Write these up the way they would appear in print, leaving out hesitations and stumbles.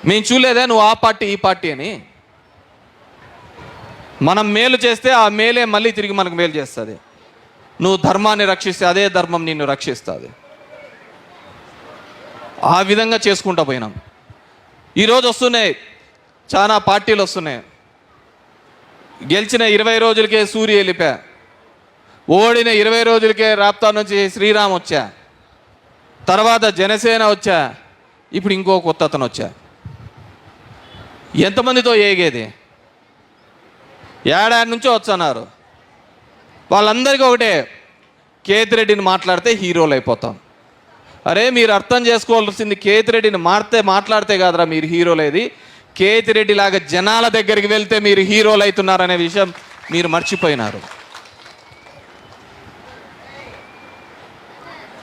మేము చూడలేదా నువ్వు ఆ పార్టీ ఈ పార్టీ అని? మనం మేలు చేస్తే ఆ మేలే మళ్ళీ తిరిగి మనకు మేలు చేస్తుంది. నువ్వు ధర్మాన్ని రక్షిస్తే అదే ధర్మం నిన్ను రక్షిస్తుంది. ఆ విధంగా చేసుకుంటూ పోయినాం. ఈరోజు వస్తున్నాయి చాలా పార్టీలు వస్తున్నాయి. గెలిచిన 20 రోజులకే సూర్య వెళ్ళిపా, ఓడిన 20 రోజులకే రాప్తా నుంచి శ్రీరామ్ వచ్చా, తర్వాత జనసేన వచ్చా, ఇప్పుడు ఇంకో కొత్త అతను వచ్చా. ఎంతమందితో ఏగేది? ఏడాది నుంచో వచ్చన్నారు. వాళ్ళందరికీ ఒకటే, కేతిరెడ్డిని మాట్లాడితే హీరోలు అయిపోతాం. అరే మీరు అర్థం చేసుకోవాల్సింది, కేతిరెడ్డిని మాట్లాడితే కాదురా మీరు హీరోలేది, కేతిరెడ్డి లాగా జనాల దగ్గరికి వెళ్తే మీరు హీరోలు అవుతున్నారనే విషయం మీరు మర్చిపోయినారు.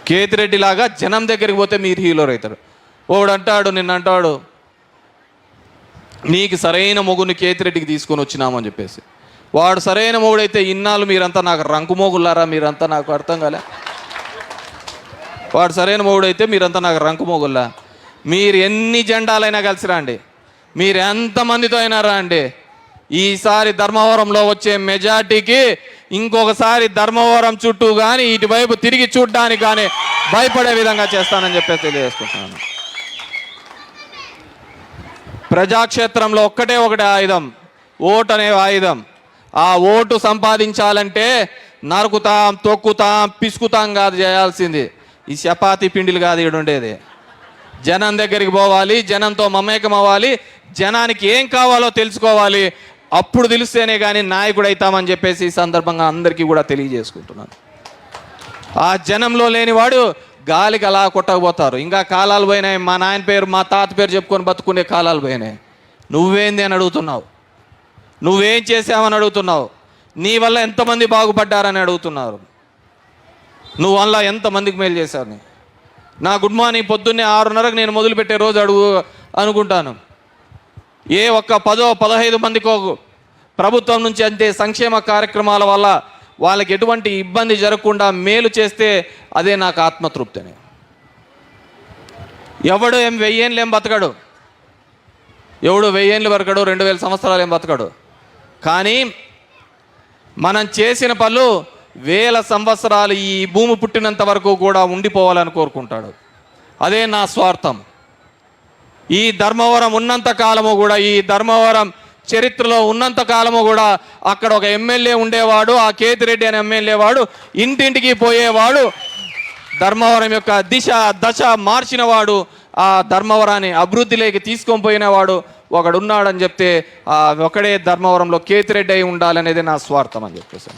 కేతిరెడ్డి లాగా జనం దగ్గరికి పోతే మీరు హీరోలు అవుతారు. వాడు అంటాడు, నిన్నంటాడు నీకు సరైన మొగుని కేతిరెడ్డికి తీసుకొని వచ్చినామని చెప్పేసి. వాడు సరైన మొగుడైతే ఇన్నాళ్ళు మీరంతా నాకు రంకు మోగులారా? మీరంతా నాకు అర్థం కాలే. వాడు సరైన మొగుడైతే మీరంతా నాకు రంకు మోగుల్లా. మీరు ఎన్ని జెండాలైనా కలిసి రండి, మీరు ఎంతమందితో అయినా రండి, ఈసారి ధర్మవరంలో వచ్చే మెజార్టీకి ఇంకొకసారి ధర్మవరం చుట్టూ కానీ ఇటువైపు తిరిగి చూడ్డానికి కానీ భయపడే విధంగా చేస్తానని చెప్పేసి తెలియజేసుకుంటున్నాను. ప్రజాక్షేత్రంలో ఒక్కటే ఒకటి ఆయుధం, ఓటు అనే ఆయుధం. ఆ ఓటు సంపాదించాలంటే నరుకుతాం, తొక్కుతాం, పిసుకుతాం కాదు చేయాల్సింది. ఈ చపాతీ పిండిలు కాదు ఇక్కడ ఉండేది. జనం దగ్గరికి పోవాలి, జనంతో మమేకం అవ్వాలి, జనానికి ఏం కావాలో తెలుసుకోవాలి. అప్పుడు తెలిస్తేనే కానీ నాయకుడు అవుతామని చెప్పేసి ఈ సందర్భంగా అందరికీ కూడా తెలియజేసుకుంటున్నాను. ఆ జనంలో లేనివాడు గాలికి అలా కొట్టకపోతారు. ఇంకా కాలాలు పోయినాయి, మా నాయన పేరు మా తాత పేరు చెప్పుకొని బతుకునే కాలాలు పోయినాయి. నువ్వేంది అని అడుగుతున్నావు, నువ్వేం చేసావని అడుగుతున్నావు, నీ వల్ల ఎంతమంది బాగుపడ్డారని అడుగుతున్నారు, నువ్వు వల్ల ఎంతమందికి మేలు చేశావు. నా గుడ్ మార్నింగ్ పొద్దున్నే 6:30కు నేను మొదలుపెట్టే రోజు అడుగు అనుకుంటాను. ఏ ఒక్క 10-15 మందికో ప్రభుత్వం నుంచి అంతే సంక్షేమ కార్యక్రమాల వల్ల వాళ్ళకి ఎటువంటి ఇబ్బంది జరగకుండా మేలు చేస్తే అదే నాకు ఆత్మతృప్తి అని. ఎవడు 1000 ఏళ్ళు ఏం బతకడు, ఎవడు 1000 ఏళ్ళు బతకడు, 2000 సంవత్సరాలు ఏం బతకడు. కానీ మనం చేసిన పనులు 1000 సంవత్సరాలు ఈ భూమి పుట్టినంత వరకు కూడా ఉండిపోవాలని కోరుకుంటాడు. అదే నా స్వార్థం. ఈ ధర్మవరం ఉన్నంత కాలము కూడా, ఈ ధర్మవరం చరిత్రలో ఉన్నంత కాలము కూడా అక్కడ ఒక ఎమ్మెల్యే ఉండేవాడు, ఆ కేతిరెడ్డి అనే ఎమ్మెల్యే వాడు ఇంటింటికి పోయేవాడు, ధర్మవరం యొక్క దిశ దశ మార్చినవాడు, ఆ ధర్మవరాన్ని అభివృద్ధిలోకి తీసుకొని పోయినవాడు ఒకడున్నాడని చెప్తే ఆ ఒకడే ధర్మవరంలో కేతిరెడ్డి అయి ఉండాలనేది నా స్వార్థం అని చెప్పేసి.